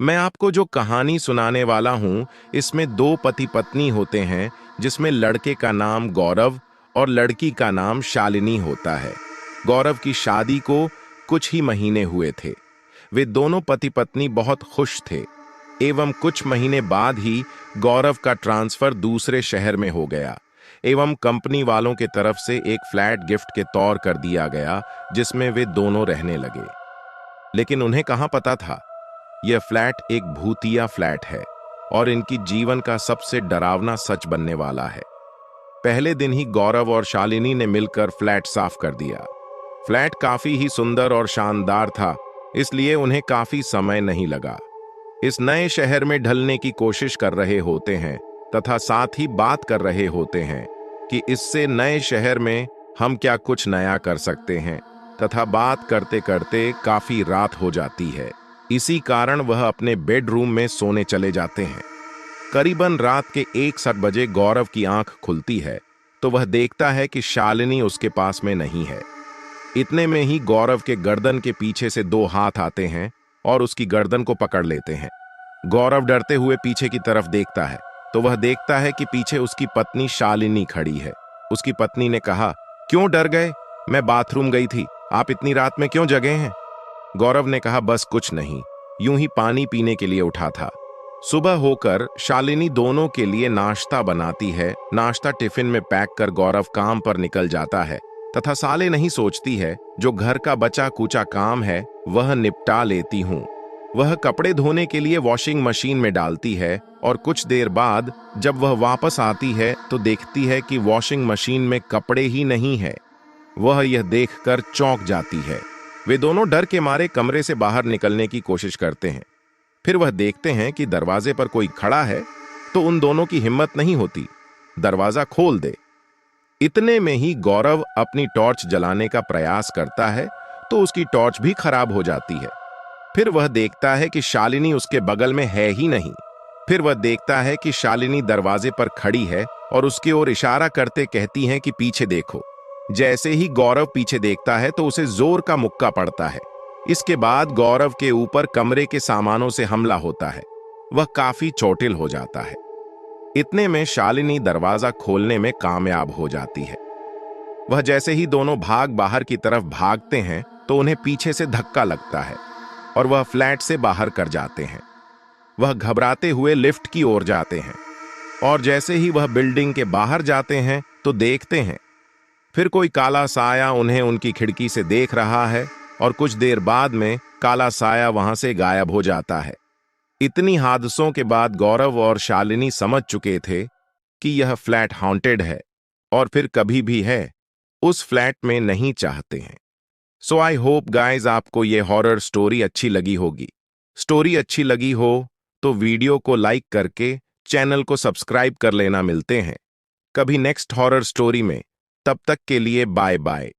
मैं आपको जो कहानी सुनाने वाला हूं, इसमें दो पति पत्नी होते हैं, जिसमें लड़के का नाम गौरव और लड़की का नाम शालिनी होता है। गौरव की शादी को कुछ ही महीने हुए थे। वे दोनों पति पत्नी बहुत खुश थे। एवं कुछ महीने बाद ही गौरव का ट्रांसफर दूसरे शहर में हो गया एवं कंपनी वालों के तरफ से एक फ्लैट गिफ्ट के तौर कर दिया गया, जिसमें वे दोनों रहने लगे। लेकिन उन्हें कहां पता था, यह फ्लैट एक भूतिया फ्लैट है और इनकी जीवन का सबसे डरावना सच बनने वाला है। पहले दिन ही गौरव और शालिनी ने मिलकर फ्लैट साफ कर दिया। फ्लैट काफी ही सुंदर और शानदार था, इसलिए उन्हें काफी समय नहीं लगा। इस नए शहर में ढलने की कोशिश कर रहे होते हैं तथा साथ ही बात कर रहे होते हैं कि इससे नए शहर में हम क्या कुछ नया कर सकते हैं, तथा बात करते करते काफी रात हो जाती है। इसी कारण वह अपने बेडरूम में सोने चले जाते हैं। करीबन रात के 1:07 बजे गौरव की आंख खुलती है तो वह देखता है कि शालिनी उसके पास में नहीं है। इतने में ही गौरव के गर्दन के पीछे से दो हाथ आते हैं और उसकी गर्दन को पकड़ लेते हैं। गौरव डरते हुए पीछे की तरफ देखता है तो वह देखता है कि पीछे उसकी पत्नी शालिनी खड़ी है। उसकी पत्नी ने कहा, क्यों डर गए? मैं बाथरूम गई थी, आप इतनी रात में क्यों जगे हैं? गौरव ने कहा, बस कुछ नहीं, यूं ही पानी पीने के लिए उठा था। सुबह होकर शालिनी दोनों के लिए नाश्ता बनाती है। नाश्ता टिफिन में पैक कर गौरव काम पर निकल जाता है तथा साले नहीं सोचती है, जो घर का बचा कुचा काम है वह निपटा लेती हूँ। वह कपड़े धोने के लिए वॉशिंग मशीन में डालती है और कुछ देर बाद जब वह वापस आती है तो देखती है कि वॉशिंग मशीन में कपड़े ही नहीं है। वह यह देखकर चौंक जाती है। वे दोनों डर के मारे कमरे से बाहर निकलने की कोशिश करते हैं। फिर वह देखते हैं कि दरवाजे पर कोई खड़ा है तो उन दोनों की हिम्मत नहीं होती दरवाजा खोल दे। इतने में ही गौरव अपनी टॉर्च जलाने का प्रयास करता है तो उसकी टॉर्च भी खराब हो जाती है। फिर वह देखता है कि शालिनी उसके बगल में है ही नहीं। फिर वह देखता है कि शालिनी दरवाजे पर खड़ी है और उसकी ओर इशारा करते कहती है कि पीछे देखो। जैसे ही गौरव पीछे देखता है तो उसे जोर का मुक्का पड़ता है। इसके बाद गौरव के ऊपर कमरे के सामानों से हमला होता है। वह काफी चोटिल हो जाता है। इतने में शालिनी दरवाजा खोलने में कामयाब हो जाती है। वह जैसे ही दोनों बाहर की तरफ भागते हैं तो उन्हें पीछे से धक्का लगता है और वह फ्लैट से बाहर कर जाते हैं। वह घबराते हुए लिफ्ट की ओर जाते हैं और जैसे ही वह बिल्डिंग के बाहर जाते हैं तो देखते हैं फिर कोई काला साया उन्हें उनकी खिड़की से देख रहा है और कुछ देर बाद में काला साया वहां से गायब हो जाता है। इतनी हादसों के बाद गौरव और शालिनी समझ चुके थे कि यह फ्लैट हॉन्टेड है और फिर कभी भी है उस फ्लैट में नहीं चाहते हैं। सो आई होप गाइज आपको ये हॉरर स्टोरी अच्छी लगी होगी। स्टोरी अच्छी लगी हो तो वीडियो को लाइक करके चैनल को सब्सक्राइब कर लेना। मिलते हैं कभी नेक्स्ट हॉरर स्टोरी में। तब तक के लिए बाय बाय।